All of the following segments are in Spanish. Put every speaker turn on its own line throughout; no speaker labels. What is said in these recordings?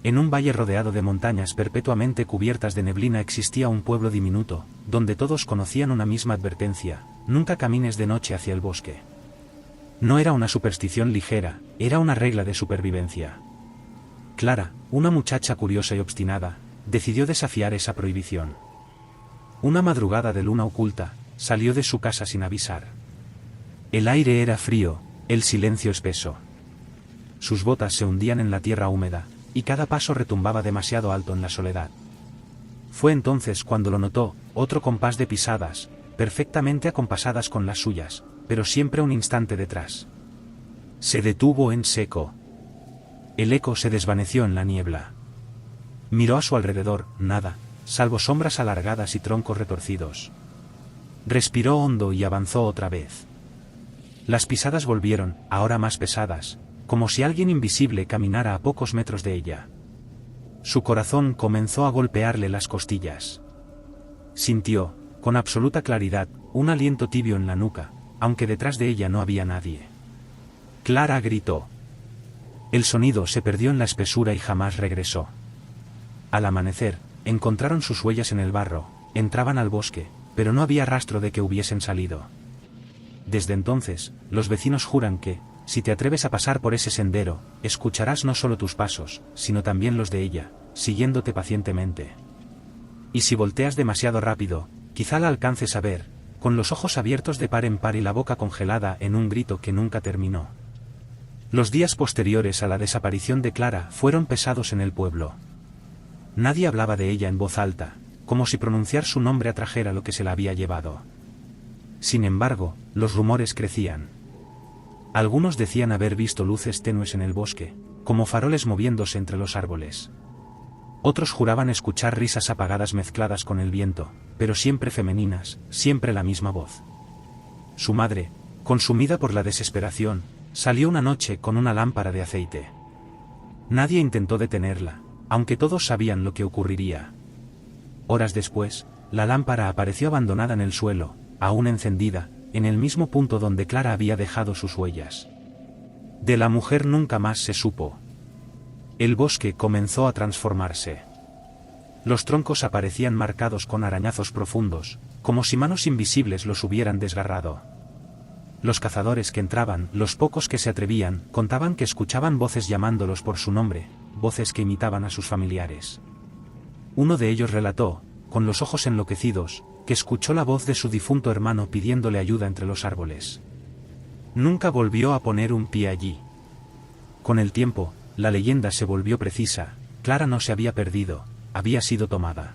En un valle rodeado de montañas perpetuamente cubiertas de neblina existía un pueblo diminuto, donde todos conocían una misma advertencia: nunca camines de noche hacia el bosque. No era una superstición ligera, era una regla de supervivencia. Clara, una muchacha curiosa y obstinada, decidió desafiar esa prohibición. Una madrugada de luna oculta, salió de su casa sin avisar. El aire era frío, el silencio espeso. Sus botas se hundían en la tierra húmeda, y cada paso retumbaba demasiado alto en la soledad. Fue entonces cuando lo notó: otro compás de pisadas, perfectamente acompasadas con las suyas, pero siempre un instante detrás. Se detuvo en seco. El eco se desvaneció en la niebla. Miró a su alrededor: nada, salvo sombras alargadas y troncos retorcidos. Respiró hondo y avanzó otra vez. Las pisadas volvieron, ahora más pesadas, como si alguien invisible caminara a pocos metros de ella. Su corazón comenzó a golpearle las costillas. Sintió, con absoluta claridad, un aliento tibio en la nuca, aunque detrás de ella no había nadie. Clara gritó. El sonido se perdió en la espesura y jamás regresó. Al amanecer, encontraron sus huellas en el barro, entraban al bosque, pero no había rastro de que hubiesen salido. Desde entonces, los vecinos juran que, si te atreves a pasar por ese sendero, escucharás no solo tus pasos, sino también los de ella, siguiéndote pacientemente. Y si volteas demasiado rápido, quizá la alcances a ver, con los ojos abiertos de par en par y la boca congelada en un grito que nunca terminó. Los días posteriores a la desaparición de Clara fueron pesados en el pueblo. Nadie hablaba de ella en voz alta, como si pronunciar su nombre atrajera lo que se la había llevado. Sin embargo, los rumores crecían. Algunos decían haber visto luces tenues en el bosque, como faroles moviéndose entre los árboles. Otros juraban escuchar risas apagadas mezcladas con el viento, pero siempre femeninas, siempre la misma voz. Su madre, consumida por la desesperación, salió una noche con una lámpara de aceite. Nadie intentó detenerla, aunque todos sabían lo que ocurriría. Horas después, la lámpara apareció abandonada en el suelo, aún encendida, en el mismo punto donde Clara había dejado sus huellas. De la mujer nunca más se supo. El bosque comenzó a transformarse. Los troncos aparecían marcados con arañazos profundos, como si manos invisibles los hubieran desgarrado. Los cazadores que entraban, los pocos que se atrevían, contaban que escuchaban voces llamándolos por su nombre, voces que imitaban a sus familiares. Uno de ellos relató, con los ojos enloquecidos, que escuchó la voz de su difunto hermano pidiéndole ayuda entre los árboles. Nunca volvió a poner un pie allí. Con el tiempo, la leyenda se volvió precisa: Clara no se había perdido, había sido tomada.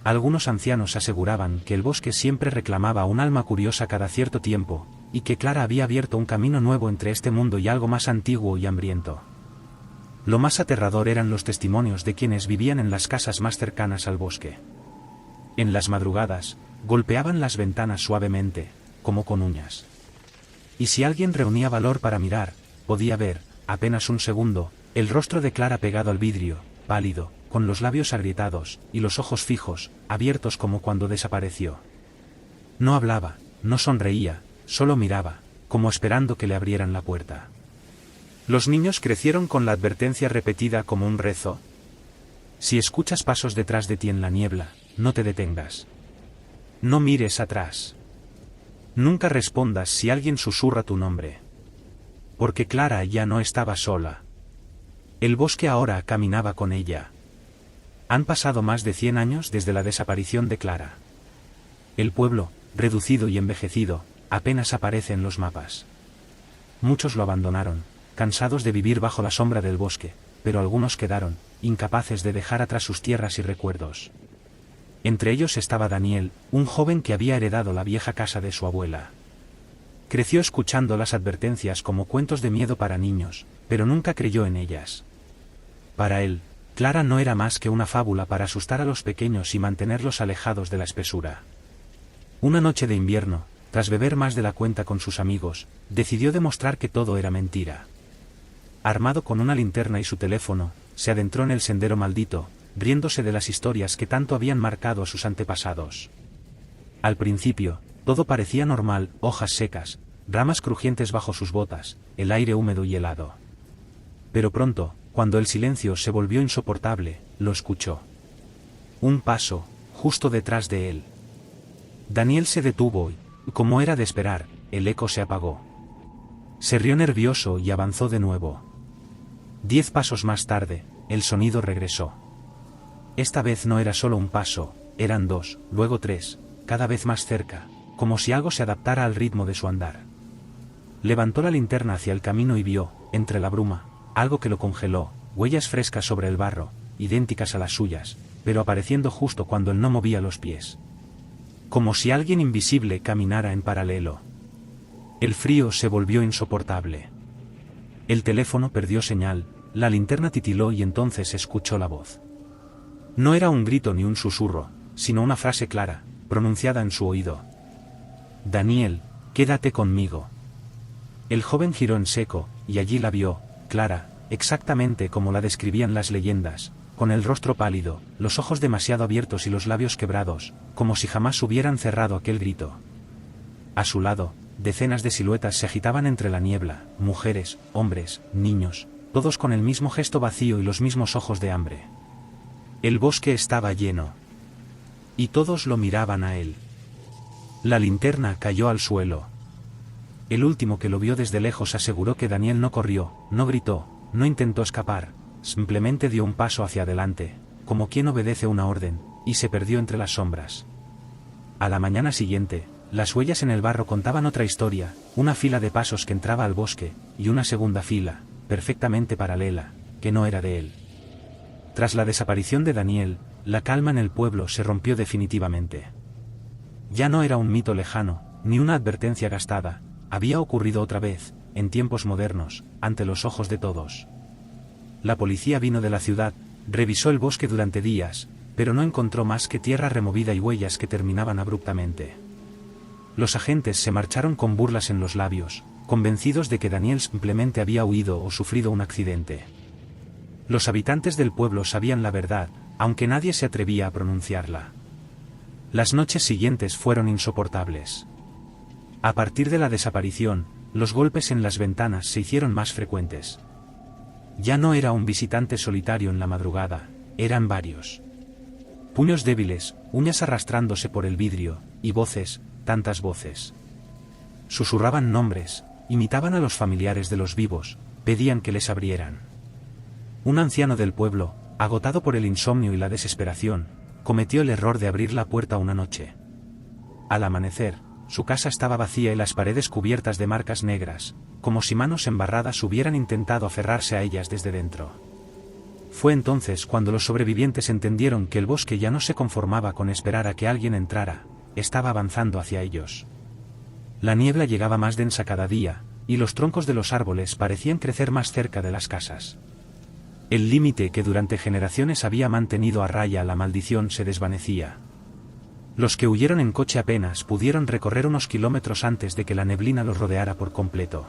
Algunos ancianos aseguraban que el bosque siempre reclamaba un alma curiosa cada cierto tiempo, y que Clara había abierto un camino nuevo entre este mundo y algo más antiguo y hambriento. Lo más aterrador eran los testimonios de quienes vivían en las casas más cercanas al bosque. En las madrugadas, golpeaban las ventanas suavemente, como con uñas. Y si alguien reunía valor para mirar, podía ver, apenas un segundo, el rostro de Clara pegado al vidrio, pálido, con los labios agrietados, y los ojos fijos, abiertos como cuando desapareció. No hablaba, no sonreía, solo miraba, como esperando que le abrieran la puerta. Los niños crecieron con la advertencia repetida como un rezo: si escuchas pasos detrás de ti en la niebla, no te detengas. No mires atrás. Nunca respondas si alguien susurra tu nombre. Porque Clara ya no estaba sola. El bosque ahora caminaba con ella. Han pasado más de 100 años desde la desaparición de Clara. El pueblo, reducido y envejecido, apenas aparece en los mapas. Muchos lo abandonaron, cansados de vivir bajo la sombra del bosque, pero algunos quedaron, incapaces de dejar atrás sus tierras y recuerdos. Entre ellos estaba Daniel, un joven que había heredado la vieja casa de su abuela. Creció escuchando las advertencias como cuentos de miedo para niños, pero nunca creyó en ellas. Para él, Clara no era más que una fábula para asustar a los pequeños y mantenerlos alejados de la espesura. Una noche de invierno, tras beber más de la cuenta con sus amigos, decidió demostrar que todo era mentira. Armado con una linterna y su teléfono, se adentró en el sendero maldito, riéndose de las historias que tanto habían marcado a sus antepasados. Al principio, todo parecía normal: hojas secas, ramas crujientes bajo sus botas, el aire húmedo y helado. Pero pronto, cuando el silencio se volvió insoportable, lo escuchó. Un paso, justo detrás de él. Daniel se detuvo y, como era de esperar, el eco se apagó. Se rió nervioso y avanzó de nuevo. 10 pasos más tarde, el sonido regresó. Esta vez no era solo un paso, eran 2, luego 3, cada vez más cerca, como si algo se adaptara al ritmo de su andar. Levantó la linterna hacia el camino y vio, entre la bruma, algo que lo congeló, huellas frescas sobre el barro, idénticas a las suyas, pero apareciendo justo cuando él no movía los pies. Como si alguien invisible caminara en paralelo. El frío se volvió insoportable. El teléfono perdió señal, la linterna titiló y entonces escuchó la voz. No era un grito ni un susurro, sino una frase clara, pronunciada en su oído. Daniel, quédate conmigo. El joven giró en seco, y allí la vio, Clara, exactamente como la describían las leyendas, con el rostro pálido, los ojos demasiado abiertos y los labios quebrados, como si jamás hubieran cerrado aquel grito. A su lado, decenas de siluetas se agitaban entre la niebla, mujeres, hombres, niños, todos con el mismo gesto vacío y los mismos ojos de hambre. El bosque estaba lleno. Y todos lo miraban a él. La linterna cayó al suelo. El último que lo vio desde lejos aseguró que Daniel no corrió, no gritó, no intentó escapar, simplemente dio un paso hacia adelante, como quien obedece una orden, y se perdió entre las sombras. A la mañana siguiente, las huellas en el barro contaban otra historia, una fila de pasos que entraba al bosque, y una segunda fila, perfectamente paralela, que no era de él. Tras la desaparición de Daniel, la calma en el pueblo se rompió definitivamente. Ya no era un mito lejano, ni una advertencia gastada. Había ocurrido otra vez, en tiempos modernos, ante los ojos de todos. La policía vino de la ciudad, revisó el bosque durante días, pero no encontró más que tierra removida y huellas que terminaban abruptamente. Los agentes se marcharon con burlas en los labios, convencidos de que Daniel simplemente había huido o sufrido un accidente. Los habitantes del pueblo sabían la verdad, aunque nadie se atrevía a pronunciarla. Las noches siguientes fueron insoportables. A partir de la desaparición, los golpes en las ventanas se hicieron más frecuentes. Ya no era un visitante solitario en la madrugada, eran varios. Puños débiles, uñas arrastrándose por el vidrio, y voces, tantas voces. Susurraban nombres, imitaban a los familiares de los vivos, pedían que les abrieran. Un anciano del pueblo, agotado por el insomnio y la desesperación, cometió el error de abrir la puerta una noche. Al amanecer, su casa estaba vacía y las paredes cubiertas de marcas negras, como si manos embarradas hubieran intentado aferrarse a ellas desde dentro. Fue entonces cuando los sobrevivientes entendieron que el bosque ya no se conformaba con esperar a que alguien entrara, estaba avanzando hacia ellos. La niebla llegaba más densa cada día, y los troncos de los árboles parecían crecer más cerca de las casas. El límite que durante generaciones había mantenido a raya la maldición se desvanecía. Los que huyeron en coche apenas pudieron recorrer unos kilómetros antes de que la neblina los rodeara por completo.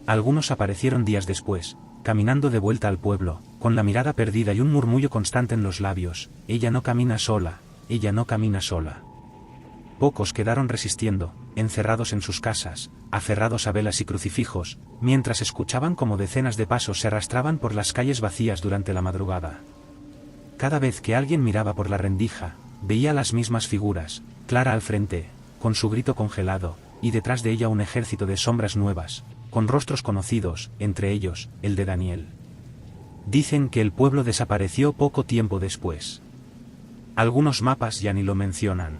Algunos aparecieron días después, caminando de vuelta al pueblo, con la mirada perdida y un murmullo constante en los labios: ella no camina sola, ella no camina sola. Pocos quedaron resistiendo, encerrados en sus casas, aferrados a velas y crucifijos, mientras escuchaban como decenas de pasos se arrastraban por las calles vacías durante la madrugada. Cada vez que alguien miraba por la rendija, veía las mismas figuras, Clara al frente, con su grito congelado, y detrás de ella un ejército de sombras nuevas, con rostros conocidos, entre ellos, el de Daniel. Dicen que el pueblo desapareció poco tiempo después. Algunos mapas ya ni lo mencionan.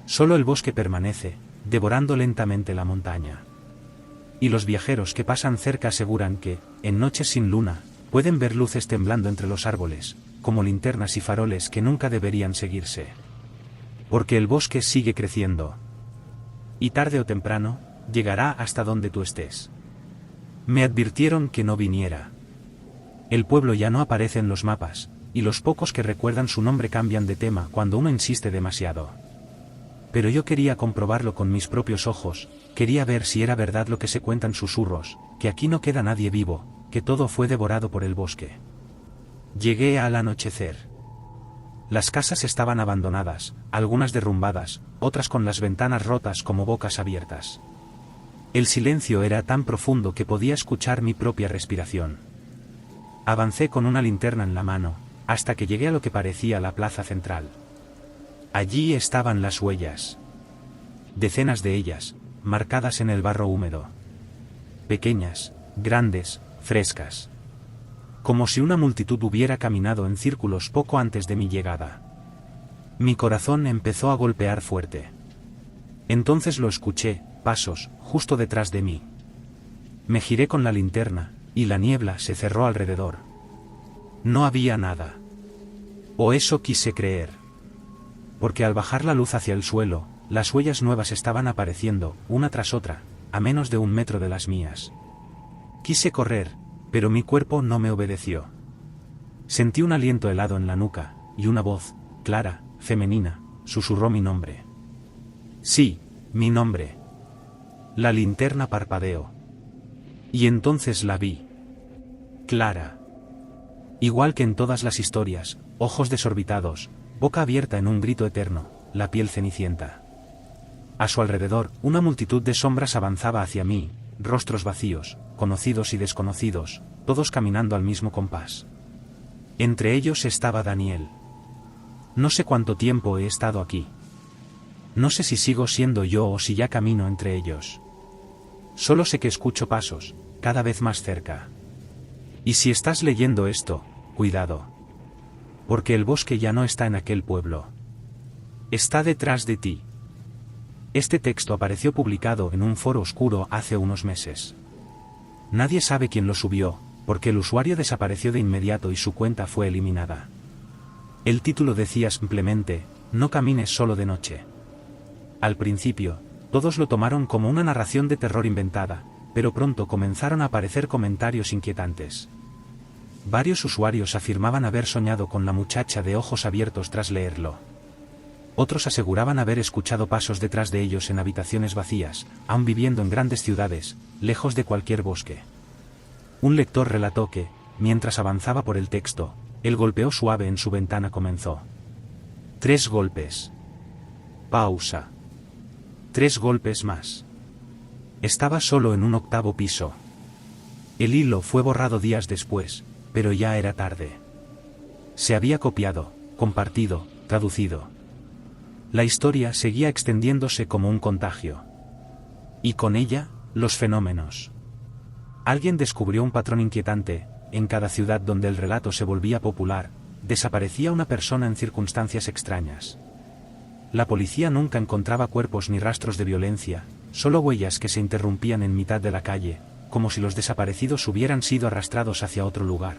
Solo el bosque permanece, devorando lentamente la montaña. Y los viajeros que pasan cerca aseguran que, en noches sin luna, pueden ver luces temblando entre los árboles, como linternas y faroles que nunca deberían seguirse. Porque el bosque sigue creciendo. Y tarde o temprano, llegará hasta donde tú estés. Me advirtieron que no viniera. El pueblo ya no aparece en los mapas, y los pocos que recuerdan su nombre cambian de tema cuando uno insiste demasiado. Pero yo quería comprobarlo con mis propios ojos, quería ver si era verdad lo que se cuentan susurros, que aquí no queda nadie vivo, que todo fue devorado por el bosque. Llegué al anochecer. Las casas estaban abandonadas, algunas derrumbadas, otras con las ventanas rotas como bocas abiertas. El silencio era tan profundo que podía escuchar mi propia respiración. Avancé con una linterna en la mano, hasta que llegué a lo que parecía la plaza central. Allí estaban las huellas. Decenas de ellas, marcadas en el barro húmedo. Pequeñas, grandes, frescas. Como si una multitud hubiera caminado en círculos poco antes de mi llegada. Mi corazón empezó a golpear fuerte. Entonces lo escuché, pasos, justo detrás de mí. Me giré con la linterna, y la niebla se cerró alrededor. No había nada. O eso quise creer. Porque al bajar la luz hacia el suelo, las huellas nuevas estaban apareciendo, una tras otra, a menos de 1 metro de las mías. Quise correr, pero mi cuerpo no me obedeció. Sentí un aliento helado en la nuca, y una voz, clara, femenina, susurró mi nombre. Sí, mi nombre. La linterna parpadeó. Y entonces la vi. Clara. Igual que en todas las historias, ojos desorbitados, boca abierta en un grito eterno, la piel cenicienta. A su alrededor, una multitud de sombras avanzaba hacia mí, rostros vacíos, conocidos y desconocidos, todos caminando al mismo compás. Entre ellos estaba Daniel. No sé cuánto tiempo he estado aquí. No sé si sigo siendo yo o si ya camino entre ellos. Solo sé que escucho pasos, cada vez más cerca. Y si estás leyendo esto, cuidado. Porque el bosque ya no está en aquel pueblo. Está detrás de ti. Este texto apareció publicado en un foro oscuro hace unos meses. Nadie sabe quién lo subió, porque el usuario desapareció de inmediato y su cuenta fue eliminada. El título decía simplemente, no camines solo de noche. Al principio, todos lo tomaron como una narración de terror inventada, pero pronto comenzaron a aparecer comentarios inquietantes. Varios usuarios afirmaban haber soñado con la muchacha de ojos abiertos tras leerlo. Otros aseguraban haber escuchado pasos detrás de ellos en habitaciones vacías, aun viviendo en grandes ciudades, lejos de cualquier bosque. Un lector relató que, mientras avanzaba por el texto, el golpeo suave en su ventana comenzó. 3 golpes. Pausa. 3 golpes más. Estaba solo en un 8º piso. El hilo fue borrado días después, pero ya era tarde. Se había copiado, compartido, traducido. La historia seguía extendiéndose como un contagio. Y con ella, los fenómenos. Alguien descubrió un patrón inquietante: en cada ciudad donde el relato se volvía popular, desaparecía una persona en circunstancias extrañas. La policía nunca encontraba cuerpos ni rastros de violencia, solo huellas que se interrumpían en mitad de la calle, como si los desaparecidos hubieran sido arrastrados hacia otro lugar.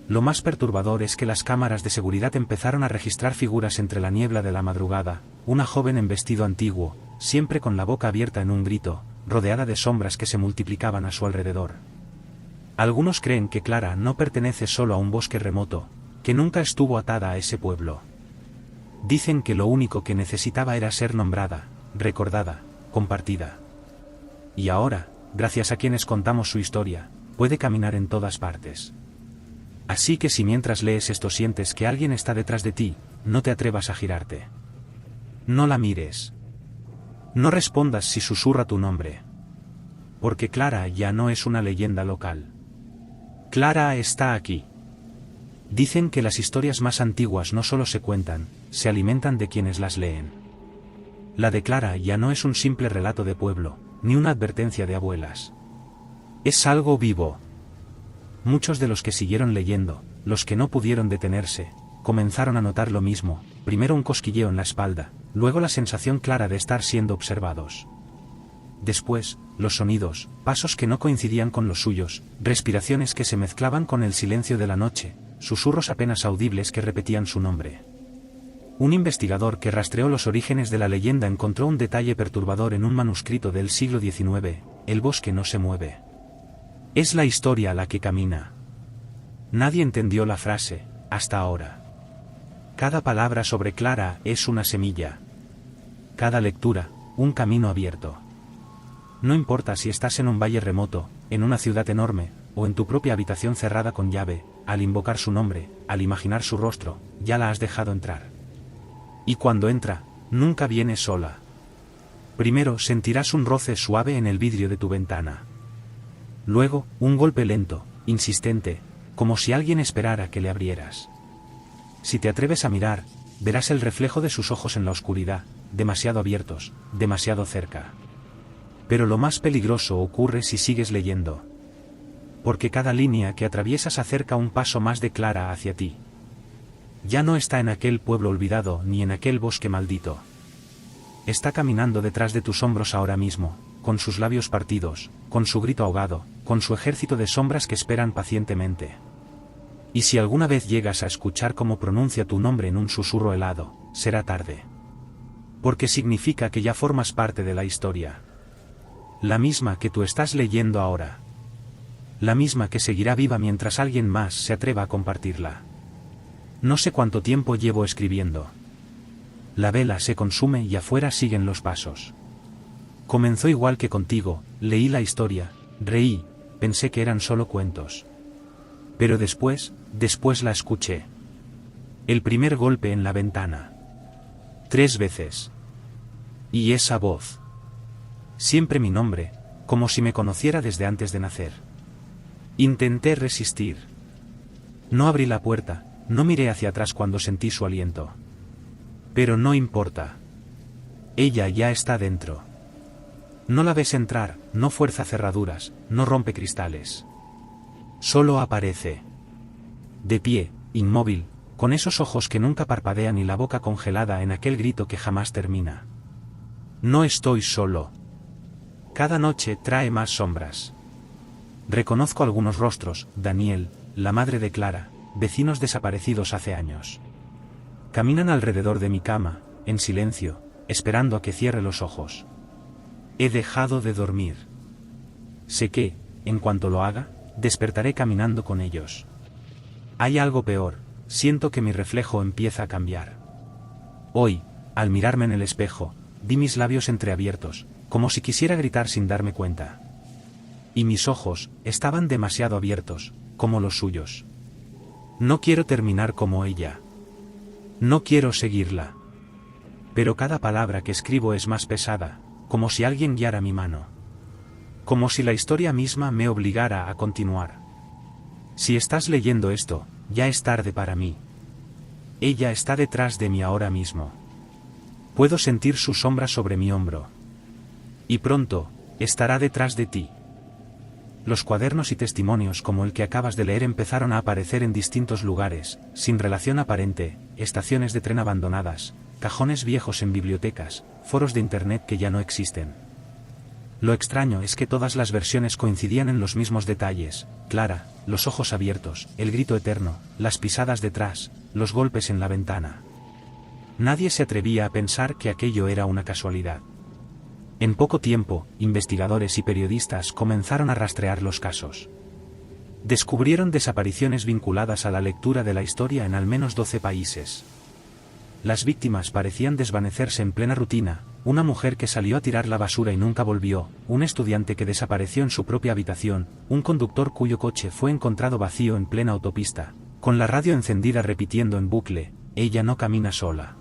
Lo más perturbador es que las cámaras de seguridad empezaron a registrar figuras entre la niebla de la madrugada: una joven en vestido antiguo, siempre con la boca abierta en un grito, rodeada de sombras que se multiplicaban a su alrededor. Algunos creen que Clara no pertenece solo a un bosque remoto, que nunca estuvo atada a ese pueblo. Dicen que lo único que necesitaba era ser nombrada, recordada, compartida. Y ahora, gracias a quienes contamos su historia, puede caminar en todas partes. Así que si mientras lees esto sientes que alguien está detrás de ti, no te atrevas a girarte. No la mires. No respondas si susurra tu nombre. Porque Clara ya no es una leyenda local. Clara está aquí. Dicen que las historias más antiguas no solo se cuentan, se alimentan de quienes las leen. La de Clara ya no es un simple relato de pueblo, ni una advertencia de abuelas. Es algo vivo. Muchos de los que siguieron leyendo, los que no pudieron detenerse, comenzaron a notar lo mismo: primero un cosquilleo en la espalda, luego la sensación clara de estar siendo observados. Después, los sonidos, pasos que no coincidían con los suyos, respiraciones que se mezclaban con el silencio de la noche, susurros apenas audibles que repetían su nombre. Un investigador que rastreó los orígenes de la leyenda encontró un detalle perturbador en un manuscrito del siglo XIX: el bosque no se mueve. Es la historia la que camina. Nadie entendió la frase, hasta ahora. Cada palabra sobre Clara es una semilla. Cada lectura, un camino abierto. No importa si estás en un valle remoto, en una ciudad enorme, o en tu propia habitación cerrada con llave, al invocar su nombre, al imaginar su rostro, ya la has dejado entrar. Y cuando entra, nunca viene sola. Primero sentirás un roce suave en el vidrio de tu ventana. Luego, un golpe lento, insistente, como si alguien esperara que le abrieras. Si te atreves a mirar, verás el reflejo de sus ojos en la oscuridad, demasiado abiertos, demasiado cerca. Pero lo más peligroso ocurre si sigues leyendo. Porque cada línea que atraviesas acerca un paso más de Clara hacia ti. Ya no está en aquel pueblo olvidado ni en aquel bosque maldito. Está caminando detrás de tus hombros ahora mismo, con sus labios partidos, con su grito ahogado, con su ejército de sombras que esperan pacientemente. Y si alguna vez llegas a escuchar cómo pronuncia tu nombre en un susurro helado, será tarde. Porque significa que ya formas parte de la historia. La misma que tú estás leyendo ahora. La misma que seguirá viva mientras alguien más se atreva a compartirla. No sé cuánto tiempo llevo escribiendo. La vela se consume y afuera siguen los pasos. Comenzó igual que contigo, leí la historia, reí, pensé que eran solo cuentos. Pero después la escuché. El primer golpe en la ventana. 3 veces. Y esa voz. Siempre mi nombre, como si me conociera desde antes de nacer. Intenté resistir. No abrí la puerta, no miré hacia atrás cuando sentí su aliento. Pero no importa. Ella ya está dentro. No la ves entrar, no fuerza cerraduras, no rompe cristales. Solo aparece. De pie, inmóvil, con esos ojos que nunca parpadean y la boca congelada en aquel grito que jamás termina. No estoy solo. Cada noche trae más sombras. Reconozco algunos rostros, Daniel, la madre de Clara, vecinos desaparecidos hace años. Caminan alrededor de mi cama, en silencio, esperando a que cierre los ojos. He dejado de dormir. Sé que, en cuanto lo haga, despertaré caminando con ellos. Hay algo peor, siento que mi reflejo empieza a cambiar. Hoy, al mirarme en el espejo, vi mis labios entreabiertos, como si quisiera gritar sin darme cuenta. Y mis ojos estaban demasiado abiertos, como los suyos. No quiero terminar como ella. No quiero seguirla. Pero cada palabra que escribo es más pesada, como si alguien guiara mi mano. Como si la historia misma me obligara a continuar. Si estás leyendo esto, ya es tarde para mí. Ella está detrás de mí ahora mismo. Puedo sentir su sombra sobre mi hombro. Y pronto, estará detrás de ti. Los cuadernos y testimonios como el que acabas de leer empezaron a aparecer en distintos lugares, sin relación aparente, estaciones de tren abandonadas, cajones viejos en bibliotecas, foros de internet que ya no existen. Lo extraño es que todas las versiones coincidían en los mismos detalles: Clara, los ojos abiertos, el grito eterno, las pisadas detrás, los golpes en la ventana. Nadie se atrevía a pensar que aquello era una casualidad. En poco tiempo, investigadores y periodistas comenzaron a rastrear los casos. Descubrieron desapariciones vinculadas a la lectura de la historia en al menos 12 países. Las víctimas parecían desvanecerse en plena rutina: una mujer que salió a tirar la basura y nunca volvió, un estudiante que desapareció en su propia habitación, un conductor cuyo coche fue encontrado vacío en plena autopista, con la radio encendida repitiendo en bucle: ella no camina sola.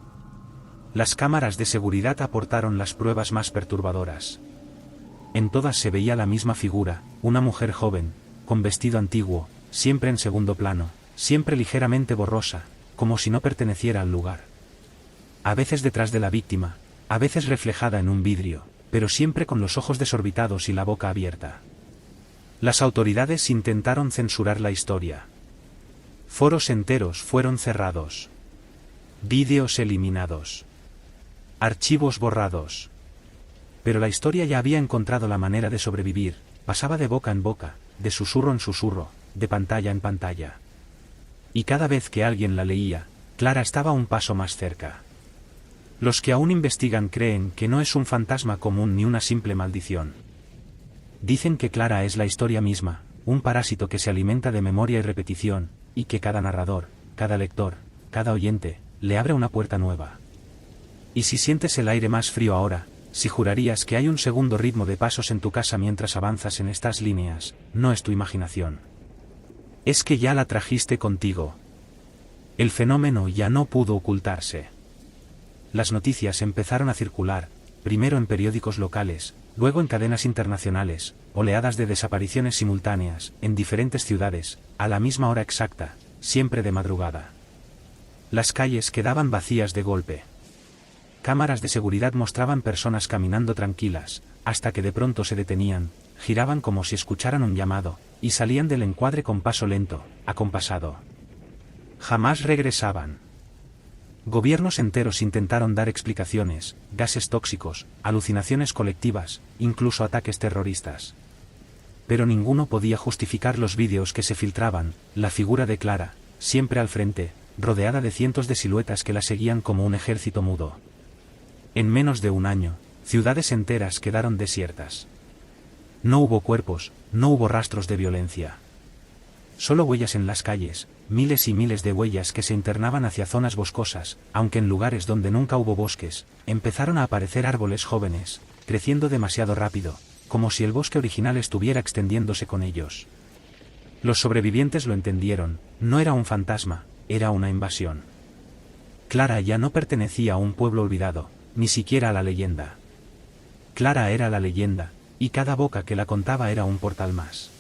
Las cámaras de seguridad aportaron las pruebas más perturbadoras. En todas se veía la misma figura, una mujer joven, con vestido antiguo, siempre en segundo plano, siempre ligeramente borrosa, como si no perteneciera al lugar. A veces detrás de la víctima, a veces reflejada en un vidrio, pero siempre con los ojos desorbitados y la boca abierta. Las autoridades intentaron censurar la historia. Foros enteros fueron cerrados. Vídeos eliminados. Archivos borrados. Pero la historia ya había encontrado la manera de sobrevivir, pasaba de boca en boca, de susurro en susurro, de pantalla en pantalla. Y cada vez que alguien la leía, Clara estaba un paso más cerca. Los que aún investigan creen que no es un fantasma común ni una simple maldición. Dicen que Clara es la historia misma, un parásito que se alimenta de memoria y repetición, y que cada narrador, cada lector, cada oyente, le abre una puerta nueva. Y si sientes el aire más frío ahora, si jurarías que hay un segundo ritmo de pasos en tu casa mientras avanzas en estas líneas, no es tu imaginación. Es que ya la trajiste contigo. El fenómeno ya no pudo ocultarse. Las noticias empezaron a circular, primero en periódicos locales, luego en cadenas internacionales, oleadas de desapariciones simultáneas, en diferentes ciudades, a la misma hora exacta, siempre de madrugada. Las calles quedaban vacías de golpe. Cámaras de seguridad mostraban personas caminando tranquilas, hasta que de pronto se detenían, giraban como si escucharan un llamado, y salían del encuadre con paso lento, acompasado. Jamás regresaban. Gobiernos enteros intentaron dar explicaciones, gases tóxicos, alucinaciones colectivas, incluso ataques terroristas. Pero ninguno podía justificar los vídeos que se filtraban, la figura de Clara, siempre al frente, rodeada de cientos de siluetas que la seguían como un ejército mudo. En menos de un año, ciudades enteras quedaron desiertas. No hubo cuerpos, no hubo rastros de violencia. Solo huellas en las calles, miles y miles de huellas que se internaban hacia zonas boscosas, aunque en lugares donde nunca hubo bosques, empezaron a aparecer árboles jóvenes, creciendo demasiado rápido, como si el bosque original estuviera extendiéndose con ellos. Los sobrevivientes lo entendieron, no era un fantasma, era una invasión. Clara ya no pertenecía a un pueblo olvidado, ni siquiera a la leyenda. Clara era la leyenda, y cada boca que la contaba era un portal más.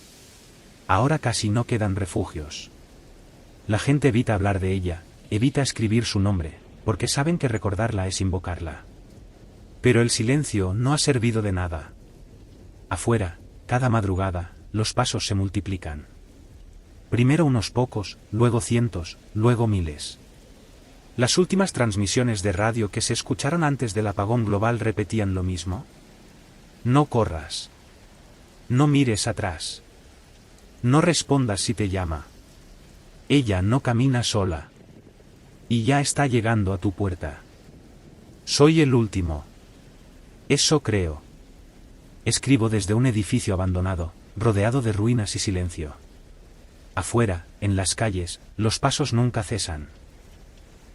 Ahora casi no quedan refugios. La gente evita hablar de ella, evita escribir su nombre, porque saben que recordarla es invocarla. Pero el silencio no ha servido de nada. Afuera, cada madrugada, los pasos se multiplican. Primero unos pocos, luego cientos, luego miles. Las últimas transmisiones de radio que se escucharon antes del apagón global repetían lo mismo. No corras. No mires atrás. No respondas si te llama. Ella no camina sola. Y ya está llegando a tu puerta. Soy el último. Eso creo. Escribo desde un edificio abandonado, rodeado de ruinas y silencio. Afuera, en las calles, los pasos nunca cesan.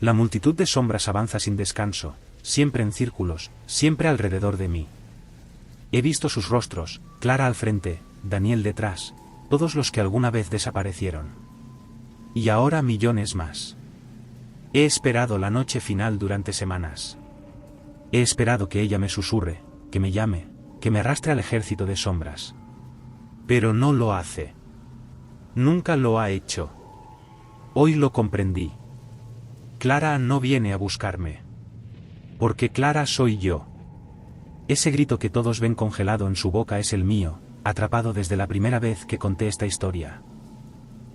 La multitud de sombras avanza sin descanso, siempre en círculos, siempre alrededor de mí. He visto sus rostros, Clara al frente, Daniel detrás, todos los que alguna vez desaparecieron. Y ahora millones más. He esperado la noche final durante semanas. He esperado que ella me susurre, que me llame, que me arrastre al ejército de sombras. Pero no lo hace. Nunca lo ha hecho. Hoy lo comprendí. Clara no viene a buscarme. Porque Clara soy yo. Ese grito que todos ven congelado en su boca es el mío, atrapado desde la primera vez que conté esta historia.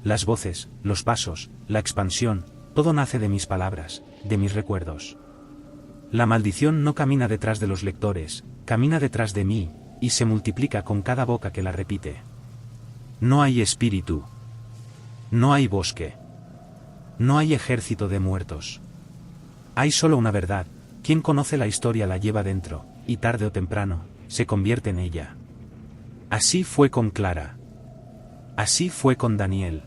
Las voces, los pasos, la expansión, todo nace de mis palabras, de mis recuerdos. La maldición no camina detrás de los lectores, camina detrás de mí, y se multiplica con cada boca que la repite. No hay espíritu. No hay bosque. No hay ejército de muertos. Hay solo una verdad, quien conoce la historia la lleva dentro, y tarde o temprano, se convierte en ella. Así fue con Clara. Así fue con Daniel.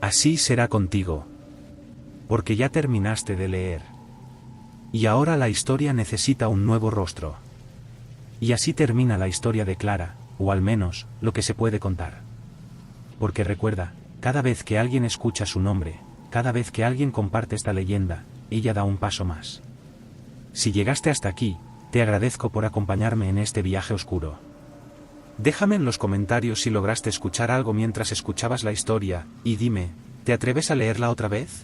Así será contigo. Porque ya terminaste de leer. Y ahora la historia necesita un nuevo rostro. Y así termina la historia de Clara, o al menos, lo que se puede contar. Porque recuerda, cada vez que alguien escucha su nombre, cada vez que alguien comparte esta leyenda, ella da un paso más. Si llegaste hasta aquí, te agradezco por acompañarme en este viaje oscuro. Déjame en los comentarios si lograste escuchar algo mientras escuchabas la historia, y dime, ¿te atreves a leerla otra vez?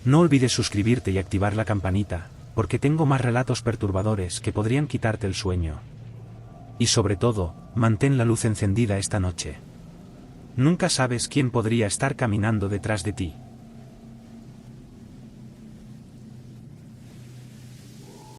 No olvides suscribirte y activar la campanita, porque tengo más relatos perturbadores que podrían quitarte el sueño. Y sobre todo, mantén la luz encendida esta noche. Nunca sabes quién podría estar caminando detrás de ti.